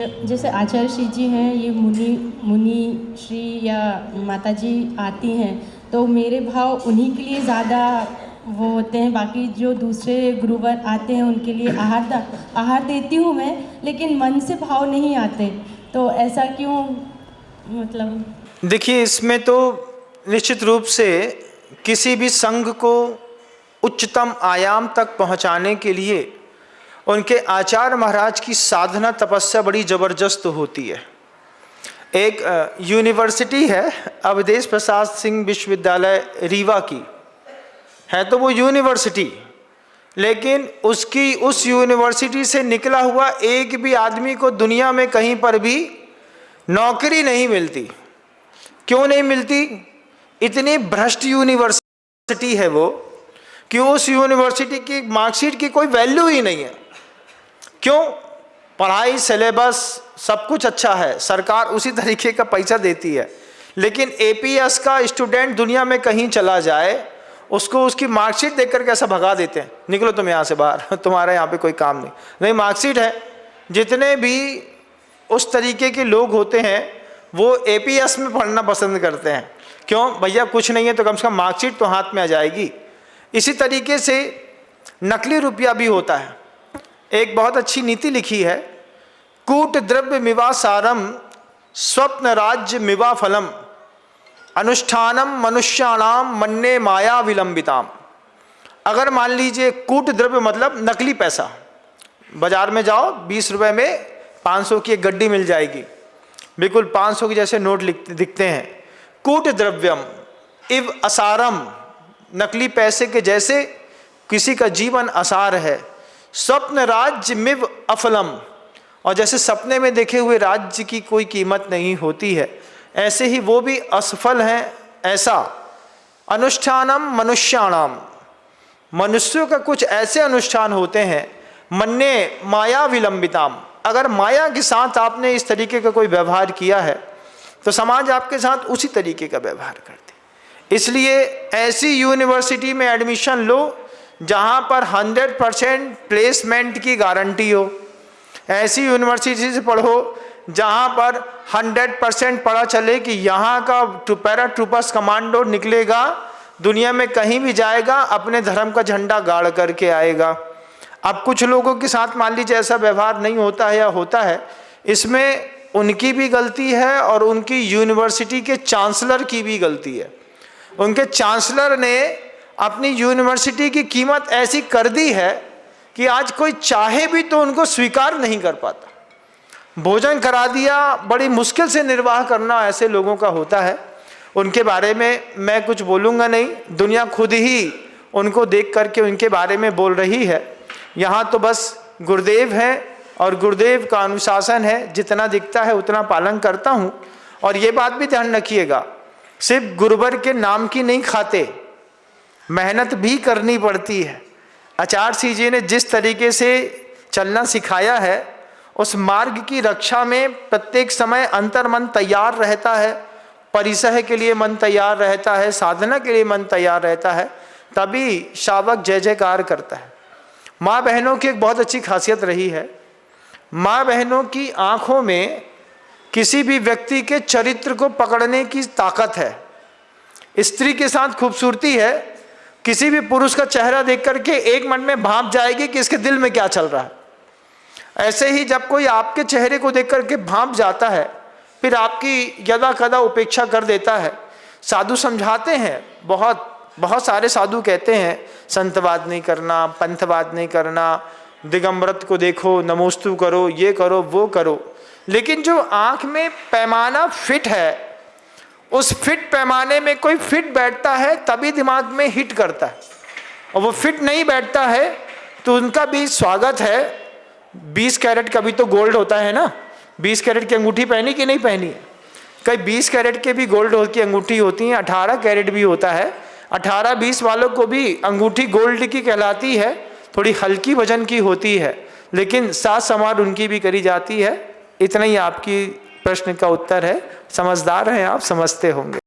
जैसे आचार्य श्री जी हैं, ये मुनि श्री या माता जी आती हैं, तो मेरे भाव उन्हीं के लिए ज़्यादा वो होते हैं। बाकी जो दूसरे गुरुवर आते हैं उनके लिए आहार देती हूँ मैं, लेकिन मन से भाव नहीं आते। तो ऐसा क्यों? मतलब देखिए, इसमें तो निश्चित रूप से किसी भी संघ को उच्चतम आयाम तक पहुंचाने के लिए उनके आचार्य महाराज की साधना तपस्या बड़ी ज़बरदस्त होती है। एक यूनिवर्सिटी है अवधेश प्रसाद सिंह विश्वविद्यालय रीवा की है, तो वो यूनिवर्सिटी, लेकिन उस यूनिवर्सिटी से निकला हुआ एक भी आदमी को दुनिया में कहीं पर भी नौकरी नहीं मिलती। क्यों नहीं मिलती? इतनी भ्रष्ट यूनिवर्सिटी है वो कि उस यूनिवर्सिटी की मार्कशीट की कोई वैल्यू ही नहीं है। क्यों? पढ़ाई, सिलेबस सब कुछ अच्छा है, सरकार उसी तरीके का पैसा देती है, लेकिन एपीएस का स्टूडेंट दुनिया में कहीं चला जाए, उसको उसकी मार्कशीट देख कर कैसा भगा देते हैं, निकलो तुम यहाँ से बाहर, तुम्हारा यहाँ पे कोई काम नहीं। मार्कशीट है। जितने भी उस तरीके के लोग होते हैं वो एपीएस में पढ़ना पसंद करते हैं। क्यों? भैया कुछ नहीं है तो कम से कम मार्कशीट तो हाथ में आ जाएगी। इसी तरीके से नकली रुपया भी होता है। एक बहुत अच्छी नीति लिखी है, कूट द्रव्य मिवा सारम स्वप्न राज्य मिवा फलम अनुष्ठानम मनुष्याणाम मन्ने माया विलंबिताम। अगर मान लीजिए कूट द्रव्य मतलब नकली पैसा, बाजार में जाओ 20 रुपये में 500 की एक गड्डी मिल जाएगी, बिल्कुल 500 के जैसे नोट दिखते हैं। कूट द्रव्यम इव असारम, नकली पैसे के जैसे किसी का जीवन असार है। स्वप्न राज्य मिव अफलम, और जैसे सपने में देखे हुए राज्य की कोई कीमत नहीं होती है, ऐसे ही वो भी असफल हैं। ऐसा अनुष्ठानम मनुष्याणाम, मनुष्यों का कुछ ऐसे अनुष्ठान होते हैं, मन्ने माया विलंबिताम, अगर माया के साथ आपने इस तरीके का कोई व्यवहार किया है तो समाज आपके साथ उसी तरीके का व्यवहार करते। इसलिए ऐसी यूनिवर्सिटी में एडमिशन लो जहाँ पर 100% प्लेसमेंट की गारंटी हो। ऐसी यूनिवर्सिटी से पढ़ो जहाँ पर 100% पता चले कि यहाँ का पैरा ट्रूपर्स कमांडो निकलेगा, दुनिया में कहीं भी जाएगा अपने धर्म का झंडा गाड़ करके आएगा। अब कुछ लोगों के साथ मान लीजिए ऐसा व्यवहार नहीं होता है या होता है, इसमें उनकी भी गलती है और उनकी यूनिवर्सिटी के चांसलर की भी गलती है। उनके चांसलर ने अपनी यूनिवर्सिटी की कीमत ऐसी कर दी है कि आज कोई चाहे भी तो उनको स्वीकार नहीं कर पाता। भोजन करा दिया, बड़ी मुश्किल से निर्वाह करना ऐसे लोगों का होता है। उनके बारे में मैं कुछ बोलूँगा नहीं, दुनिया खुद ही उनको देख करके उनके बारे में बोल रही है। यहाँ तो बस गुरुदेव हैं और गुरुदेव का अनुशासन है, जितना दिखता है उतना पालन करता हूँ। और ये बात भी ध्यान रखिएगा, सिर्फ गुरुवर के नाम की नहीं खाते, मेहनत भी करनी पड़ती है। आचार्य श्री जी ने जिस तरीके से चलना सिखाया है, उस मार्ग की रक्षा में प्रत्येक समय अंतर मन तैयार रहता है, परिसह के लिए मन तैयार रहता है, साधना के लिए मन तैयार रहता है, तभी शावक जय जयकार करता है। माँ बहनों की एक बहुत अच्छी खासियत रही है, माँ बहनों की आँखों में किसी भी व्यक्ति के चरित्र को पकड़ने की ताकत है। स्त्री के साथ खूबसूरती है, किसी भी पुरुष का चेहरा देख करके एक मिनट में भांप जाएगी कि इसके दिल में क्या चल रहा है। ऐसे ही जब कोई आपके चेहरे को देख करके भांप जाता है, फिर आपकी यदा कदा उपेक्षा कर देता है। साधु समझाते हैं, बहुत सारे साधु कहते हैं संतवाद नहीं करना, पंथवाद नहीं करना, दिगंबरत को देखो, नमोस्तु करो, ये करो, वो करो, लेकिन जो आँख में पैमाना फिट है, उस फिट पैमाने में कोई फिट बैठता है तभी दिमाग में हिट करता है, और वो फिट नहीं बैठता है तो उनका भी स्वागत है। 20 कैरेट का भी तो गोल्ड होता है ना, 20 कैरेट की अंगूठी पहनी कि नहीं पहनी है? कई 20 कैरेट के भी गोल्ड की अंगूठी होती है, 18 कैरेट भी होता है। 18-20 वालों को भी अंगूठी गोल्ड की कहलाती है, थोड़ी हल्की वजन की होती है, लेकिन साज संवार उनकी भी करी जाती है। इतना ही आपकी प्रश्न का उत्तर है। समझदार हैं आप, समझते होंगे।